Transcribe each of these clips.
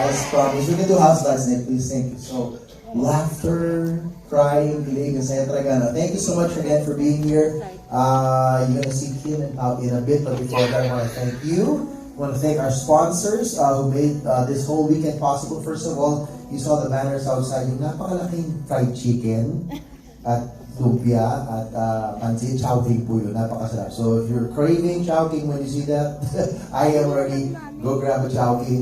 guys, promise. We can do house dance next, please. Thank you. So, laughter, crying, kilig, and saya talaga. No? Thank you so much again for being here. You're gonna see Kim and Pao in a bit, but before that, I want to thank you. I want to thank our sponsors who made this whole weekend possible. First of all, you saw the banners outside. Yung napakalaking fried chicken at lumpia at pancit chowking po yun. Napakasarap. So if you're craving chowking when you see that, I am ready. Go grab a chowking.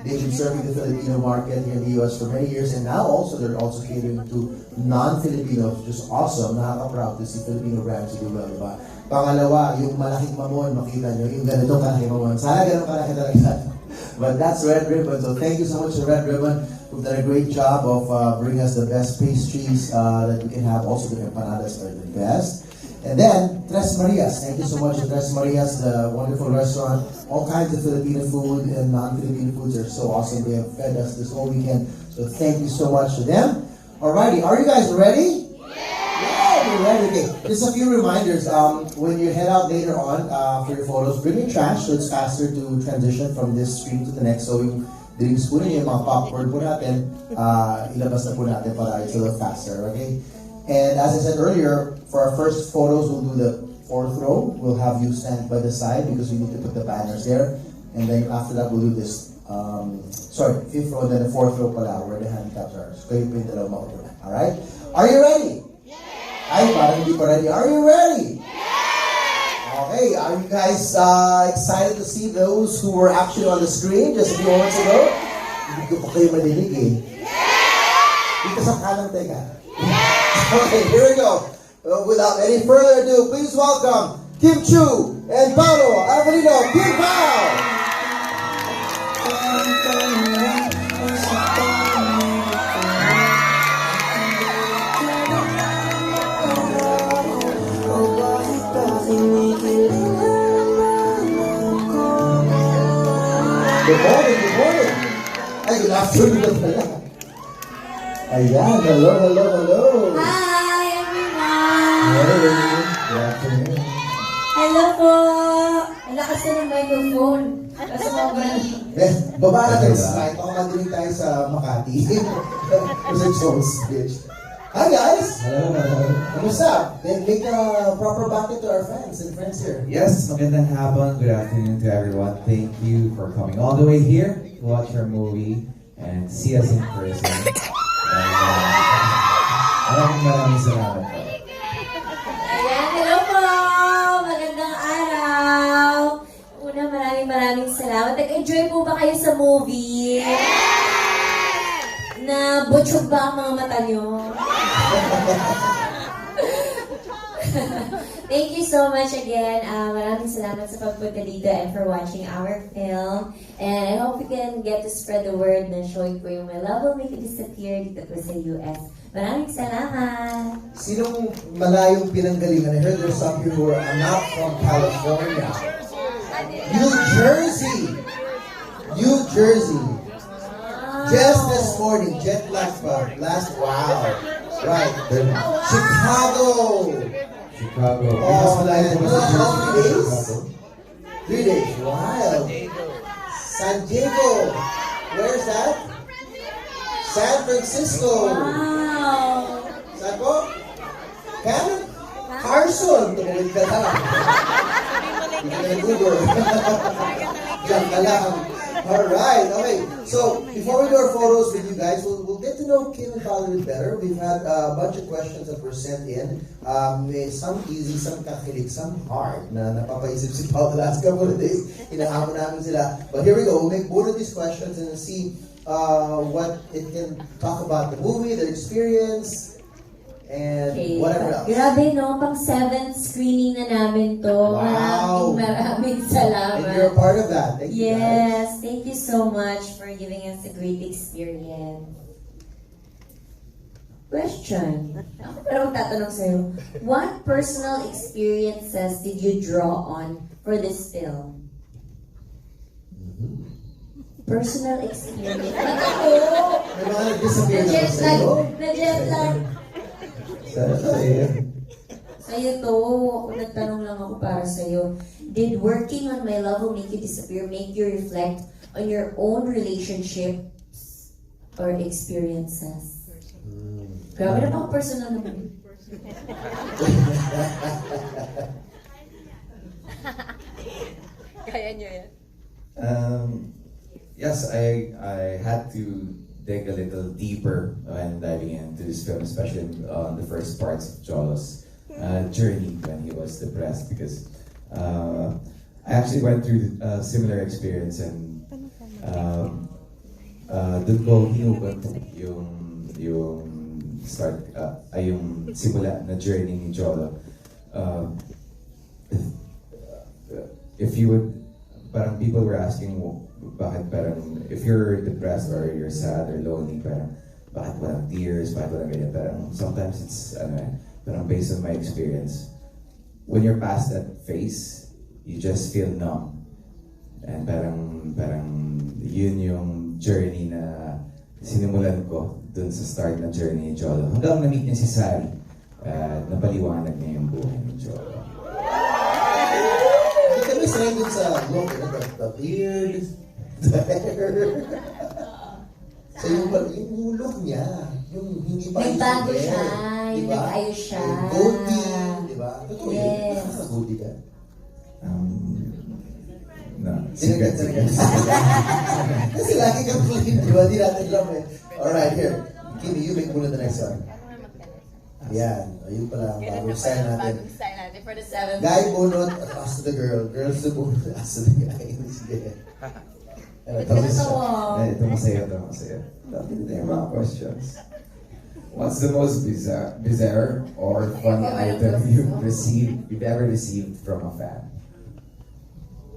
They've been serving the Filipino market here in the US for many years, and now also they're also catering to non-Filipinos, which is awesome. Nakaka-proud to see Filipino brands do well, diba? Pangalawa, yung malaking mamon, makita nyo, yung ganitong kalaking mamon. Sana ganun kalaki talaga. But that's Red Ribbon. So thank you so much to Red Ribbon. We've done a great job of bringing us the best pastries that we can have. Also, the empanadas are the best. And then, Tres Marias. Thank you so much to Tres Marias, the wonderful restaurant. All kinds of Filipino food and non-Filipino foods are so awesome. They have fed us this whole weekend. So thank you so much to them. Alrighty, are you guys ready? Ready? Okay. Just a few reminders. When you head out later on for your photos, bring your trash so it's faster to transition from this screen to the next. So yung drinks po ninyo, yung mga popcorn po natin, ilabas na po natin para it's a little faster, okay? And as I said earlier, for our first photos, we'll do the fourth row. We'll have you stand by the side because we need to put the banners there. And then after that, we'll do this, fifth row, then the fourth row pala, where the handicaps are. So kayo po yung dalawa maupo na. Alright? Are you ready? Ay, parang hindi pa ready. Are you ready? Okay, are you guys excited to see those who were actually on the screen just a few moments ago? Hindi ko pa kayo manilig eh. Dito sa kanan, teka. Okay, here we go. Without any further ado, please welcome Kim Chu and Paolo Avelino. Kim Pao! Good morning, good morning. Ay, good afternoon na pala. Ayan, hello. Hi, everyone! Hey, good afternoon. Hello po! Ang lakas na ng microphone. Kasi mga Baba natin sa slide. Baka madinig tayo sa Makati. Sa Jones Beach. Hi guys! Hello. Kamusta? Then make a proper bucket to our fans and friends here. Yes, magandang hapon. Good afternoon to everyone. Thank you for coming all the way here to watch our movie and see us in person. And maraming salamat po. Ayan, hello po! Magandang araw! Una, maraming salamat. Nag-enjoy po ba kayo sa movie? Na butchog ba ang mga mata nyo? Thank you so much again. Maraming salamat sa pagpunta dito and for watching our film. And I hope we can get to spread the word na showing po yung My Love Will Make You Disappear dito po sa US. Maraming salamat! Sinong malayong pinanggalingan? I heard there's some people who are not from California. New Jersey! New Jersey! Just this morning, jet lag pa. Wow. Right. Chicago! Oh, man. 3 days? 3 days. Wild. San Diego. Where's that? San Francisco. Wow! Saan po? Canada? Carson. Tumulit ka lang. Hindi ka nag-Uber. Diyan ka lang. Alright, okay. So, before we do our photos with you guys, we'll get to know Kim and Paolo a bit better. We've had a bunch of questions that were sent in. Some easy, some kakilig, some hard na napapaisip si Paolo the last couple of days. Inahamon namin sila. But here we go. We'll make both of these questions and see what it can talk about the movie, their experience, and whatever else. Grabe no, pang 7th screening na namin to. Wow. Maraming salamat. And you're a part of that. Thank you guys. Yes, thank you so much for giving us a great experience. Question. Ako pero magtatanong sa'yo. What personal experiences did you draw on for this film? Personal experience. Ako! May mga nag-disappear na ba sa'yo? Na-jet lag. Sa'yo. Sa'yo to. Nagtanong lang ako para sa'yo. Did working on My Love Will Make You Disappear make you reflect on your own relationships or experiences? Grabe na pang personal naman. Kaya nyo yan. Yes, I had to dig a little deeper when diving into this film, especially on the first parts of Jolo's journey when he was depressed, because I actually went through a similar experience, and doon ko hinugot yung start, yung simula na journey ni Jolo. If you would, parang people were asking bakit parang, if you're depressed or you're sad or lonely, parang bakit walang tears, bakit walang ganyan, parang sometimes it's, parang based on my experience, when you're past that phase, you just feel numb. And parang yun yung journey na sinimulan ko dun sa start ng journey ni Jolo. Hanggang na-meet niya si Sari, napaliwanag niya yung buhay ni Jolo. Hindi kami sanay dun sa look, the beard, the hair. So yung look niya, yung hindi pa Nagbago yung siya, hair, yung diba? nag-ayos siya. Yung goatee, di ba? Totoo yun. Yes. Nakaka-goatee ka. No, secret. Kasi lagi kang clean, di ba? Di natin alam eh. Alright, here. Kimi, you make muna the next one. Ayan. Ayun pala ang bagong style natin. Bagong style natin for the 7th. Guy bunot, us to the girl. Girls to bunot, us to the guy. Sige. Ba't ka natawa? Ito masaya. Dati na yung mga questions. What's the most bizarre or funny item you've ever received from a fan?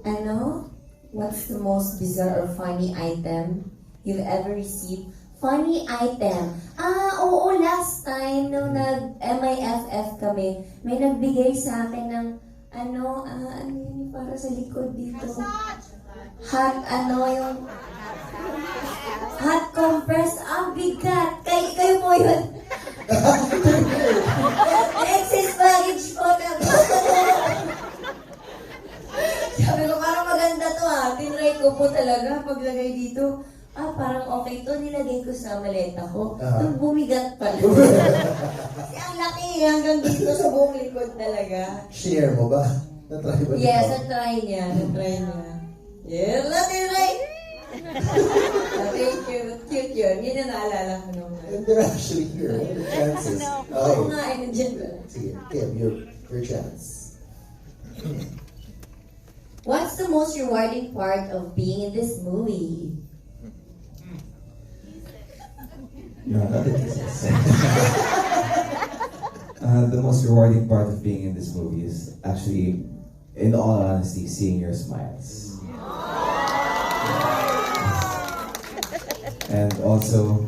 Ano? What's the most bizarre or funny item you've ever received? Funny item? Oo, last time nung nag-MIFF kami, may nagbigay sa akin ng ano yun para sa likod dito? Hot compress. Ang bigat. Kayo po yun. Excess baggage po. Sabi ko, parang maganda to Tinry ko po talaga paglagay dito. Parang okay to. Nilagay ko sa maleta ko. Nung bumigat pala. Kasi ang laki hanggang dito sa buong likod talaga. Share mo ba? Na-try ba? Yes, na-try niya. Yes, na-try. Thank you. Cute yun. Yun yung naalala ko naman. And they're actually here. What are the chances? Oo nga, nandiyan ba? Sige, Kim, your chance. What's the most rewarding part of being in this movie? No, not the the most rewarding part of being in this movie is actually, in all honesty, seeing your smiles. And also,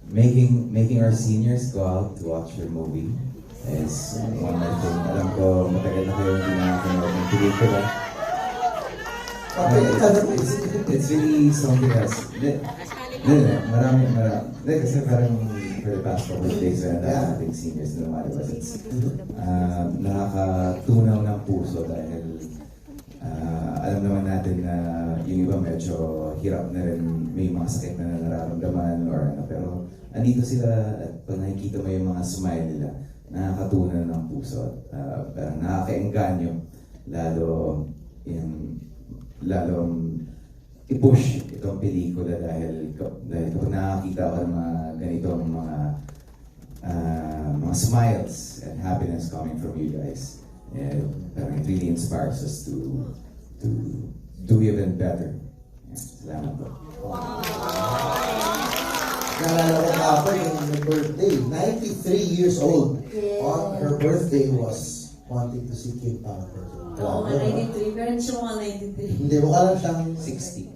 making our seniors go out to watch your movie is one more thing. Alam ko, matagal na kayo hindi nakakanood ng pelikula. It's really something else. Marami. Kasi parang for the past couple of days na nating seniors na lumalabas, it's nakakatunaw ng puso dahil alam naman natin na yung iba medyo hirap na rin, may mga sakit na nararamdaman or ano, pero andito sila at pag nakikita mo yung mga smile nila, nakakatunaw ng puso at parang nakakaengganyo lalong i-push itong pelikula dahil kapag nakakita ko ng mga ganitong mga smiles and happiness coming from you guys, parang it really inspires us to do even better. Salamat po. Naalala ko kapag yung birthday, 93 years old. Yeah. On her birthday was wanting to see Kim Pao. Oo nga, 93. Pero hindi siya mga 93. Hindi, mukha lang siyang 60.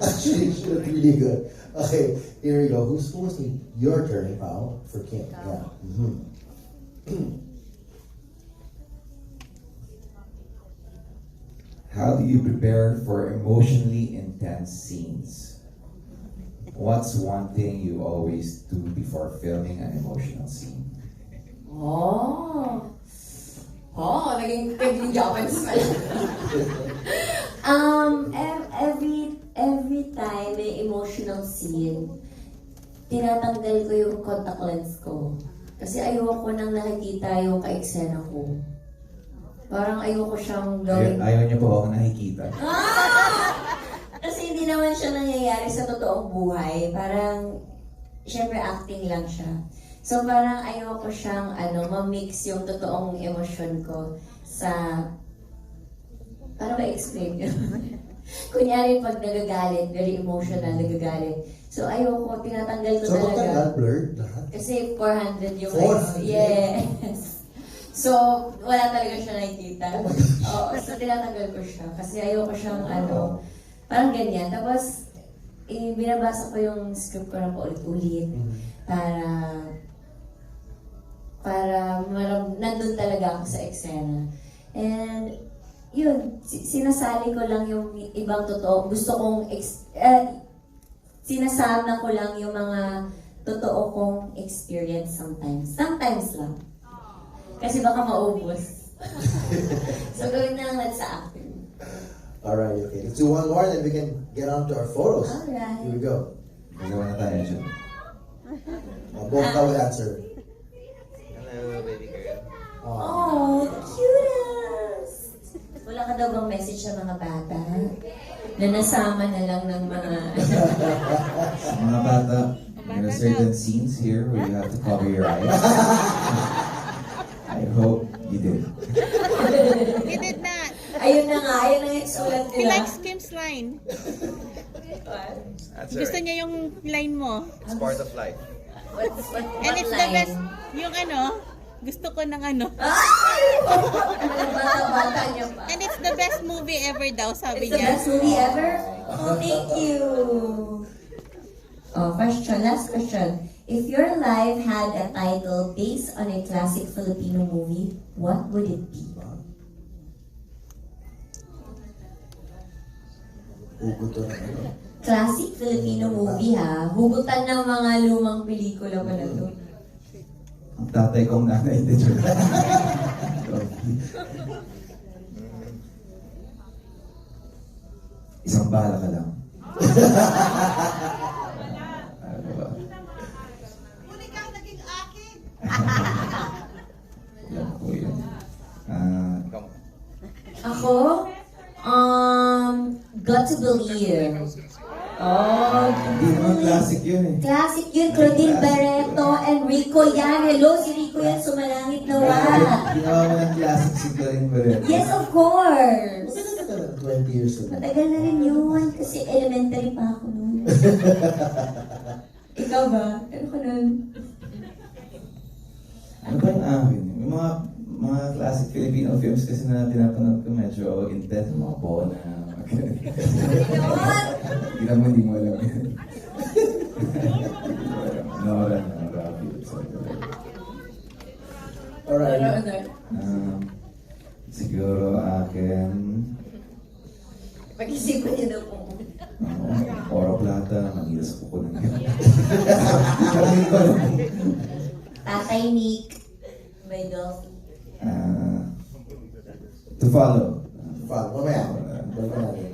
Actually, she looked really good. Okay, here we go. Who's your turn, Pao, for Kim? Yeah. How do you prepare for emotionally intense scenes? What's one thing you always do before filming an emotional scene? Naging Japanese pala. Every every time may emotional scene, tinatanggal ko yung contact lens ko. Kasi ayoko nang nakikita yung ka-eksena ko. Parang ayoko siyang gawin. Ayaw niyo po ako nakikita. Kasi hindi naman siya nangyayari sa totoong buhay. Parang, syempre acting lang siya. So parang ayoko siyang ma-mix yung totoong emosyon ko sa... Para ma-explain yun. Kunyari pag nagagalit, very emotional, nagagalit. So ayoko, tinatanggal ko So, talaga. magtanggal, blurred lahat. Kasi 400 yung 400? Yes. So, wala talaga siya nakikita. Oo, so tinatanggal ko siya. Kasi ayoko siyang parang ganyan. Tapos, binabasa ko yung script ko na paulit-ulit para nandun talaga ako sa eksena. And, yun, sinasali ko lang yung ibang totoo. Gusto kong, sinasama ko lang yung mga totoo kong experience sometimes. Sometimes lang. Kasi baka maubos. So, gawin na lang natin sa acting. Alright, okay. Let's do one more, then we can get on to our photos. Alright. Here we go. Magawa na tayo dyan. Both will answer. Hello, baby girl. Oh, cutest! Wala ka daw bang message sa mga bata? Na nasama na lang ng mga... Sa mga bata, there are certain scenes here where you have to cover your eyes. I hope you did. He did not. Ayun na nga, ayun ang isulat He nila. likes Kim's line. That's Gusto alright. niya yung line mo. It's part of life. What And it's the line? best, yung gusto ko ng Ay! Bata-bata niya pa. And it's the best movie ever daw, sabi It's the niya. best movie ever? Oh, thank you. Oh, question. Last question. If your life had a title based on a classic Filipino movie, what would it be? Hugot to na Classic Filipino movie ha. Hugutan ng mga lumang pelikula pala to. Ang tatay kong nanay din siya. Isang bala ka lang. Ano ba? Huli kang naging akin. Alam ko yun. Come on. Ako? Got to Believe. Oh, Hindi naman classic yun eh. classic yun. Claudine Barreto and Rico yan. Hello, si Rico yan. Sumalangit na wa. Ginawa mo ng classic si Claudine Barreto. Yes, of course. Matagal ka na, 20 years ago. Matagal na rin yun. Kasi elementary pa ako noon. Ikaw ba? Ano ka nun? Ano ba yung akin? Yung mga classic Filipino films kasi na pinapanood ko medyo intense, mga bona. Hindi mo alam yun. Nora, Alright. siguro akin, Pag-isipan niyo daw po. Oro Plata, Manilas ko ko na. Tatay Nick. By Dolphy. To follow. Follow. Mamaya.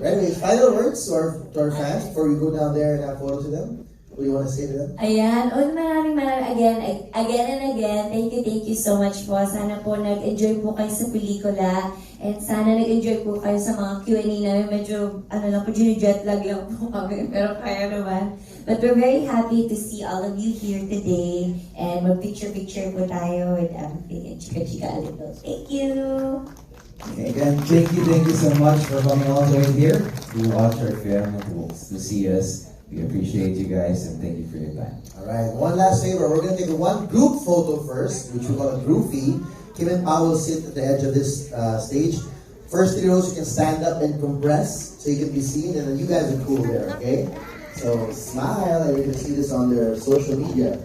Anyways, final words to our fans before we go down there and have photos with them. What do you want to say to them? Ayan. Maraming again and again. Thank you so much po. Sana po nag-enjoy po kayo sa pelikula. And sana nag-enjoy po kayo sa mga Q&A namin. Medyo, jet lag lang po kami. Pero kaya naman. But we're very happy to see all of you here today. And mag-picture-picture po tayo with everything. And chika-chika a little. Thank you! Okay, again, thank you so much for coming all the way here to watch our film and to see us. We appreciate you guys and thank you for your time. Alright, one last favor. We're going to take one group photo first, which we call a groupie. Kim and Pao will sit at the edge of this stage. First 3 rows, you can stand up and compress so you can be seen. And then you guys are cool there, okay? So smile and you can see this on their social media.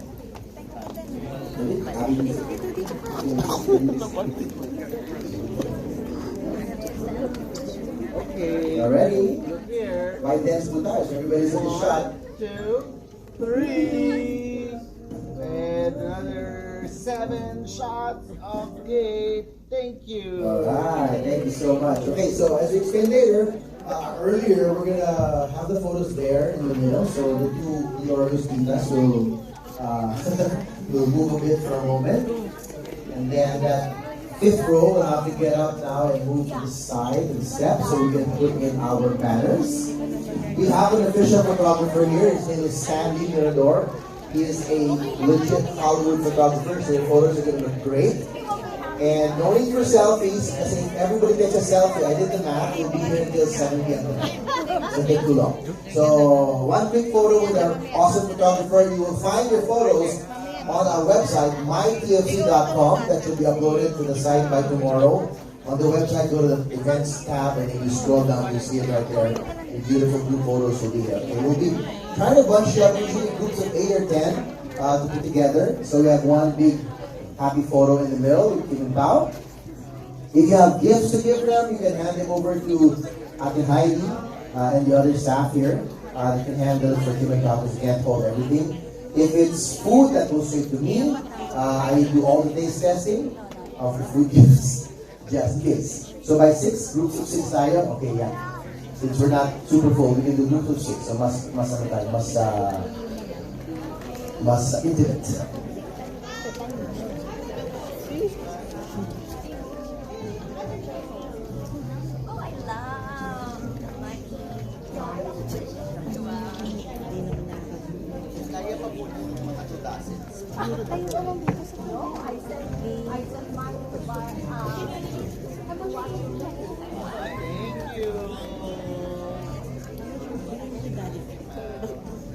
Okay. Y'all ready? Look here. Right dance montage. Everybody's in the shot. 1, 2, 3. And another 7 shots of gate. Thank you. Alright, thank you so much. Okay, so as we explained later, Earlier, we're gonna have the photos there in the middle, so the two glorious titas will will move a bit for a moment, and then that fifth row will have to get up now and move to the side and step so we can put in our banners. We have an official photographer here. His name is Sandy Mirador. He is a legit Hollywood photographer, so your photos are gonna look great. And no need for selfies, kasi if everybody takes a selfie, I did the math, we'll be here until 7 p.m. tonight. So take too long. So, one quick photo with our awesome photographer. You will find your photos on our website, mytfc.com. That should be uploaded to the site by tomorrow. On the website, go to the events tab, and then you scroll down, you see it right there. The beautiful group photos will be there. Okay, we'll be trying to bunch up usually groups of 8 or 10 to put together. So we have one big happy photo in the middle with Kim and Pao. If you have gifts to give them, you can hand them over to Ate Heidi and the other staff here. They can handle it for Kim and Pao because they can't hold everything. If it's food, that goes straight to me. I do all the taste testing of the food gifts, just in case. So by 6, groups of 6 tayo, okay, yeah. Since we're not super full, we can do groups of 6. So mas intimate.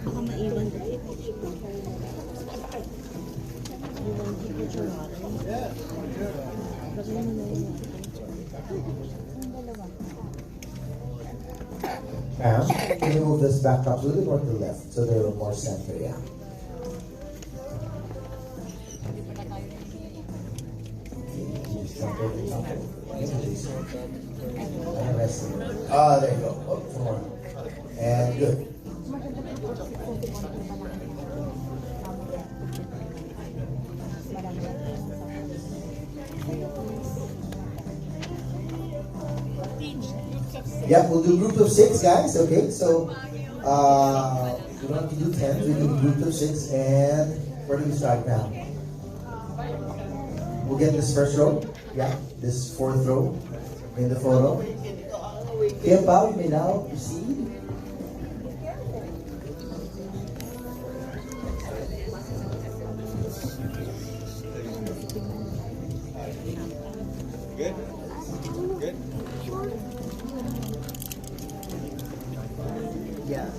Baka maiwan ko. Ma'am, can you move this back up a little bit more to the left so they're more center, yeah. There you go. Oh, some more. And good. Yeah, we'll do group of 6, guys. Okay, so we don't have to do 10. We do group of 6, and where do we start now? We'll get this first row. Yeah, this fourth row in the photo. Kim Pao, you may now proceed. Good? Good? Yeah.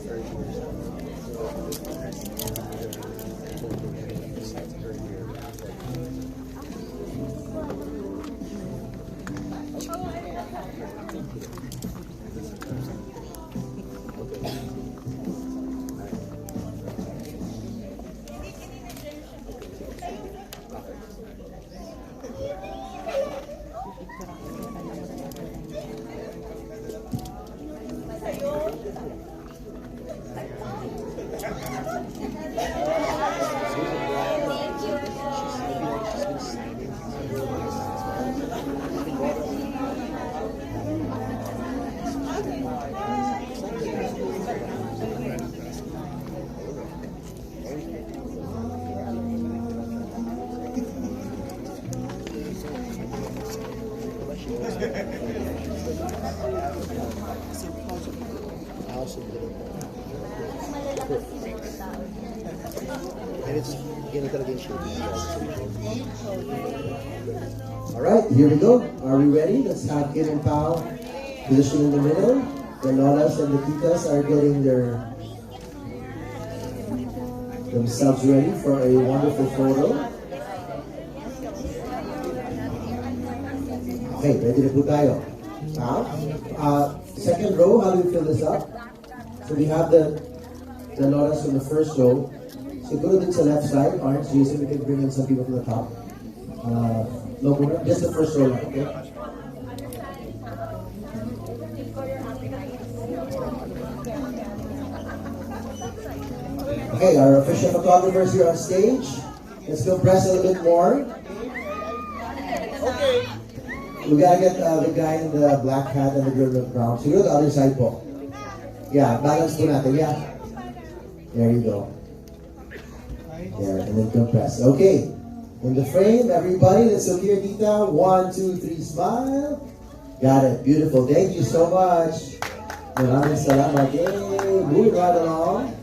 Alright, here we go. Are we ready? Let's have Kim and Pao position in the middle. The Lolas and the Titas are getting themselves ready for a wonderful photo. Okay, ready to po tayo. Now, second row, how do we fill this up? So we have the Lolas from the first row. Siguro din sa left side, Orange Jason, we can bring in some people to the top. No, just the first row, okay? Okay, our official photographers here on stage. Let's go press a little bit more. Okay. We gotta get the guy in the black hat and the girl in the brown. Siguro the other side po. Yeah, balance po natin. Yeah. There you go. There, and then compress. Okay. In the frame, everybody, let's look here, Tita. 1, 2, 3, smile. Got it. Beautiful. Thank you so much. Maraming salamat. Yay! Moving right along.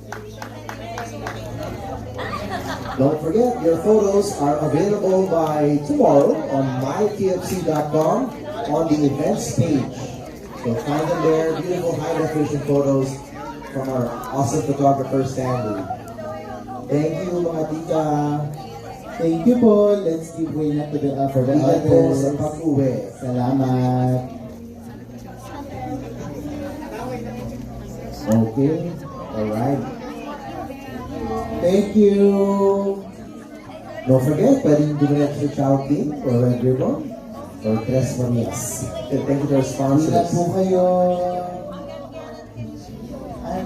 Don't forget, your photos are available by tomorrow on mytfc.com on the events page. So find them there. Beautiful high definition photos from our awesome photographer, Stanley. Thank you, mga tita. Thank you po. Let's give way na to the, for the Ingat po others. sa pag-uwi. Salamat. Okay. Alright. Thank you. Don't forget, pwedeng donate sa Child King or Red Ribbon or Tres Marias. Thank you to our Ingat sponsors. po kayo. Ay.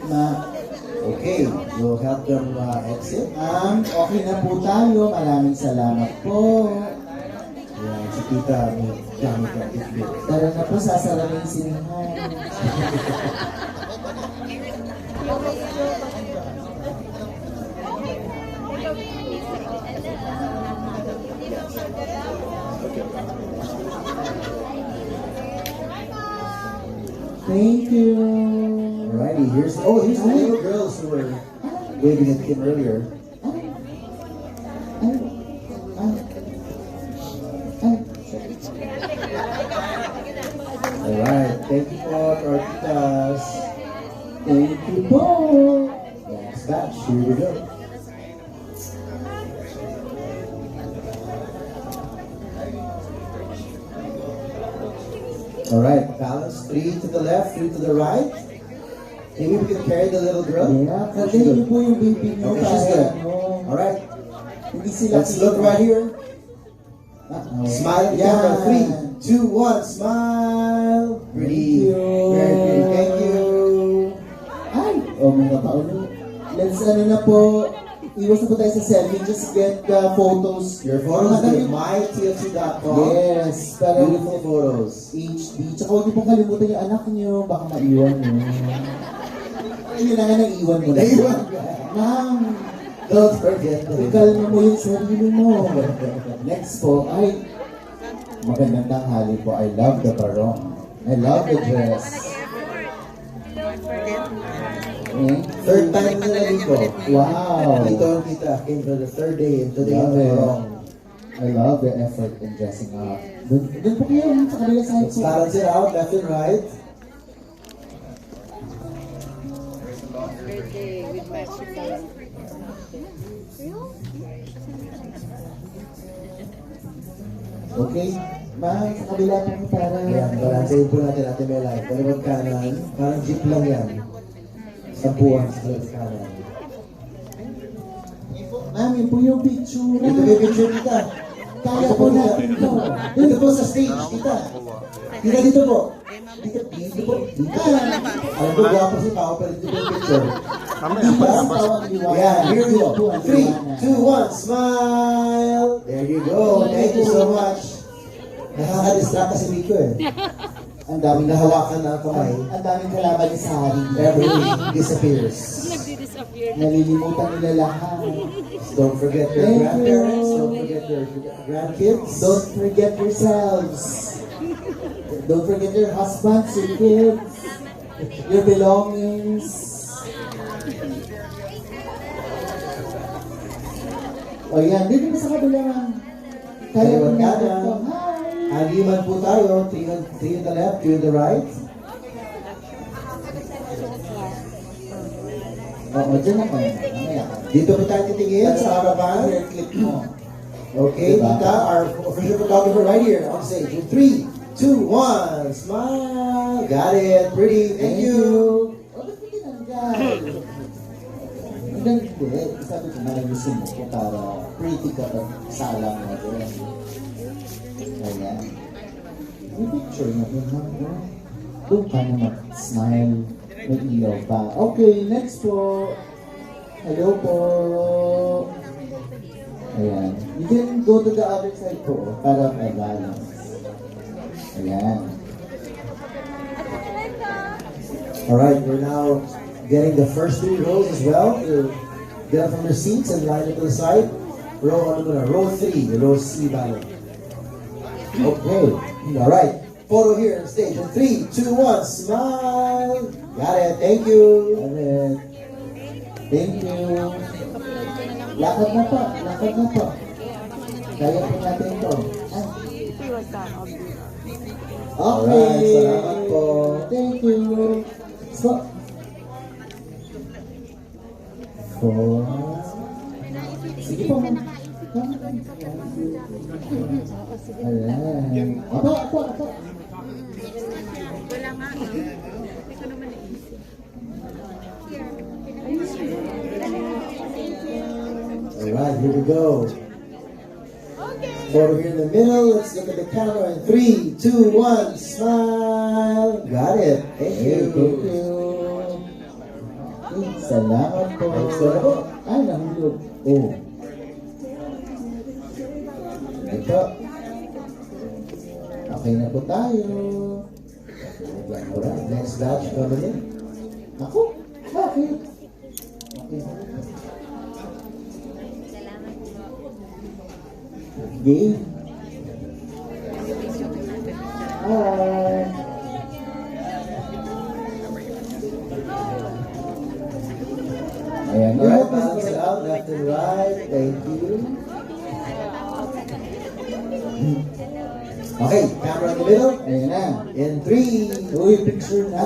Ma, Okay, we'll help them exit. okay na po tayo. Maraming salamat po. Ayan, si tita may gamit ng tikbit. Tara na po, sasaraling sinihan. Thank you. Alrighty, here's the little girls who were waving at Kim earlier. Alright, thank you po to our titas. Thank you po. Next batch, here we go. Alright, balance. 3 to the left, 3 to the right. Maybe we can carry the little girl. Yeah, kasi yun po yung baby nyo. Okay, she's para good. ano, Alright, Hindi sila let's look right here. Uh-oh. Smile at the camera. 3, 2, 1, smile. Pretty. Thank you. Very pretty. Thank you. Ay! Oh, mga paulo. Let's ano na po. Iwas na po tayo sa selfie. Just get the photos. Your photos Madami- with mytfc.com. Yes. Para Beautiful photos. HD. Tsaka huwag niyo pong kalimutan yung anak niyo. Baka maiwan niyo. Ayun na nga, naiwan mo na. Naiwan ka. Ma'am, Don't forget to ikalma mo yung sarili mo. Next po, ay, magandang tanghali po. I love the barong. I love the dress. Third time nila dito. Wow. Dito ang kita. Came for the third day and today Love is it. wrong. I love the effort in dressing up. Doon po kayo sa kabila side Let's po. balance it out, left and right. Okay. Ma, sa kabila po para... Ayan, balansahin po natin Ate Melay. Dalawang kanan. Parang jeep lang yan. Sampuan sa dalawang kanan. Ma'am, yun po yung picture. Ito may picture kita. Kaya po natin to. Dito po sa stage, kita. Kita dito po. Dito po. Dito. Alam ko, gwapo si Pao, pero dito po yung picture. Hindi pa ang tawag liwanag. Yeah, here we Ito po go. ang 3, liwanag. 2, 1, smile. There you go. Thank you so much. Nakaka-distract kasi dito eh. Ang daming Nahawakan na ang kamay. Ang daming kalaban ni Sari. Everything disappears. Nalilimutan nila lahat. Don't forget your Thank grandparents. you. Don't forget your grandkids. Don't forget yourselves. Don't forget your husbands, your kids, your belongings. O yan, dito na sa kabila ma'am. Kaya po Dalawang natin kanan. to. Hi! Agiman po tayo. 3 on the left, 2 on the right. Oo, dyan na kayo. Mamaya ka. Dito po tayo titingin sa harapan. Hair clip mo. Okay, Diba? Tita, our official photographer right here on stage. In 3, 2, 1, smile. Got it. Pretty. Thank you. O, ba't mo tinanggal? Hanggang hindi. Sabi ko, nalagusin mo ko para pretty ka pag salang mo doon. Ayan. May picture na doon lang doon. Doon ka na mag-smile. May ilaw pa. Okay, next po. Hello po. Ayan. You can go to the other side po para balance. Ayan. Alright, we're now getting the first 3 rows as well. Get up from your seats and line it to the side. Row 3, row C ballot. Okay, alright. Photo here on stage. In 3, 2, 1, smile. Got it, thank you. Alright. Thank you. Lakad na po. Lakad na po. Kaya po natin ito. Ah. Okay. Alright, salamat po. Thank you. So, 4. Sige po, ma'am. Ayan. Apo. Alright, here we go. Photo here in the middle. Let's look at the camera in 3, 2, 1, smile. Got it. Thank Thank you. you. Salamat po. Thanks na po. Ay, nahulog. Oh. Ito. Okay na po tayo. Alright, next batch coming in. Ako? Bakit? Okay. Game. Hi. Ayan. Alright, balance it out, left and right. Thank you. Okay, camera in the middle. Ayan na. In 3, Uy, picture na.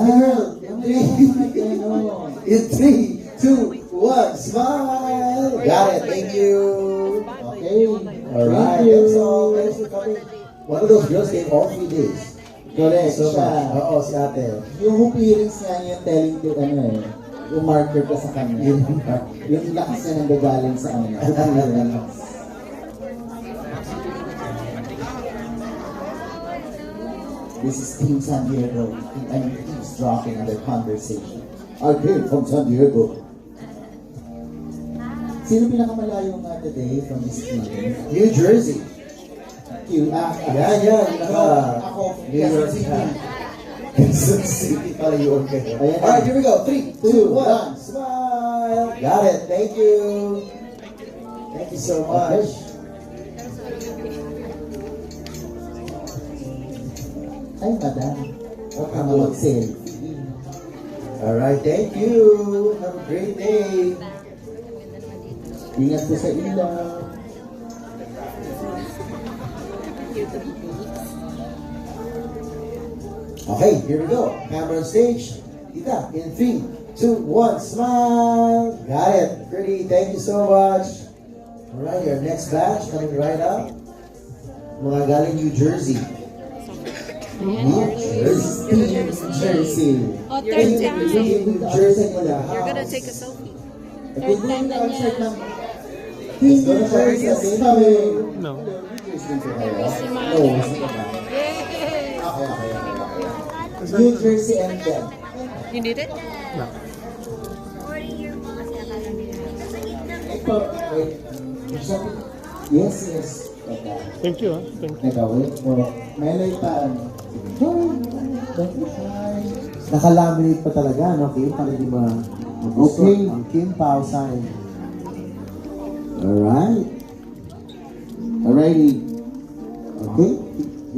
in 3, 2, 1, smile. Got it. Thank you. Okay. Alright, Thank you. that's all. Thanks for coming. One of those girls came all 3 days. Correct. So siya. much. Oo, si ate. Yung hoop earrings nga niya telling to yung marker ka sa kanya. Yung lakas niya nang gagaling sa kanya. Hoop earrings. This is Team San Diego and eavesdropping on their conversation. I came from San Diego. Sino pinakamalayo nga today from this team? New Jersey. Yan. Ako. New York City. Quezon City pala yun kayo. Ayan. Alright, here we go. 3, 2, 1. 1. Smile. Got it. Thank you. Thank you so much. Ay, madam. Huwag ka mag-selfie. Alright, thank you. Have a great day. Ingat po sa ilaw. Okay, here we go. Camera on stage. Tita, in 3, 2, 1, smile. Got it. Pretty. Thank you so much. Alright, your next batch coming right up. Mga galing New Jersey. New Jersey. Jersey. Oh, third time. New Jersey in the You're gonna house. take a selfie. Kung doon ka outside ng Let's go to Jersey. No. No, hindi ka ba? Okay. New Jersey and them. You need it? Ito, wait. Yes. Thank you. Thank you. Teka, wait po. May lightaan. Don't be shy. Nakalaminate pa talaga, no, Kim? Para di ba Okay. ang Kim Pao sign. Alright. Alrighty. Okay.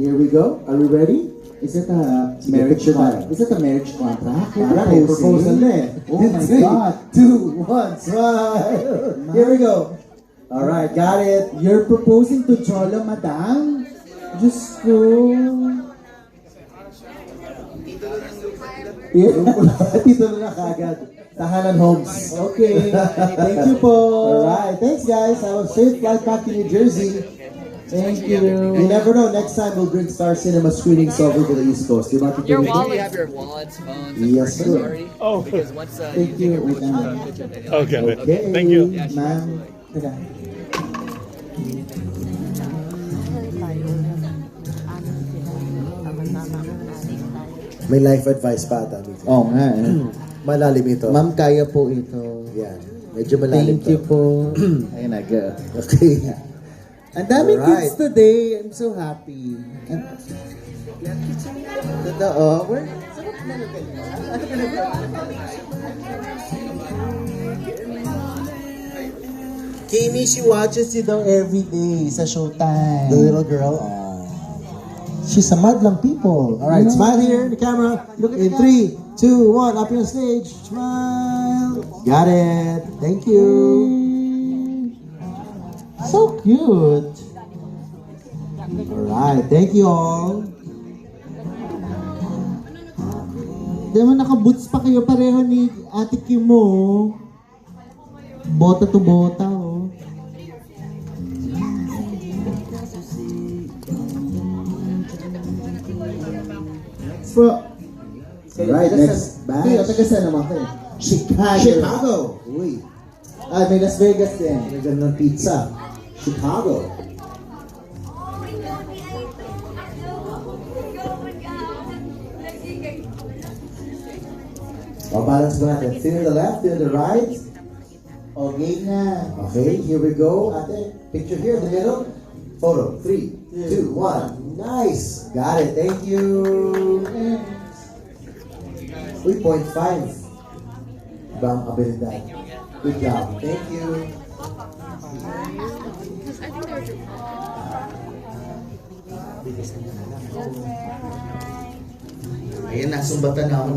Here we go. Are we ready? Is it a Sige, marriage picture contract? tayo. Is it a marriage contract? Para may proposal na eh. Oh my Three, God. 2, 1, smile. Here we go. Alright, got it. You're proposing to Jolo, madam? Diyos ko. Dito na kagad. Tahanan Homes. Okay. Thank you po. Alright, thanks guys. Have a safe flight back to New Jersey. Thank you. You never know, next time we'll bring Star Cinema screenings over to the East Coast. Your Do you wallet. have your wallets, phones, Yes, and sir. already? Oh. Because once Thank you. take a Wait lang. picture, then Okay. Okay. Thank you. Ma'am. Teka. May life advice pa ata dito. Oo nga. Malalim ito. Ma'am, kaya po ito. Yan. Medyo malalim Thank you to. po. Ayun na, good. Okay. Ang daming Alright. kids today. I'm so happy. Totoo. Where? Kimi, she watches you daw every day sa Showtime. The little girl. She's a madlang people. Alright, You know? smile here in the camera. Look at In the 3, 2, 1, up on stage. Smile. Got it. Thank you. So cute. Alright, thank you all. Di ba naka-boots pa kayo pareho ni Ate Kim mo? Bota to bota, oh. So, Alright, next batch. Hey, taga saan naman kayo? Chicago. Chicago. Uy, Ah, may Las Vegas din. may ganun ng pizza. Chicago. O, balance ba natin? Thin on the left, thin on the right. Okay na. Okay, here we go. Ate, picture here in the middle. Photo. 3, 2, 1. Nice. Got it. Thank you. Uy, 0.5. Ibang abilidad. Good job. Thank you. Ayan, nasumbatan na ako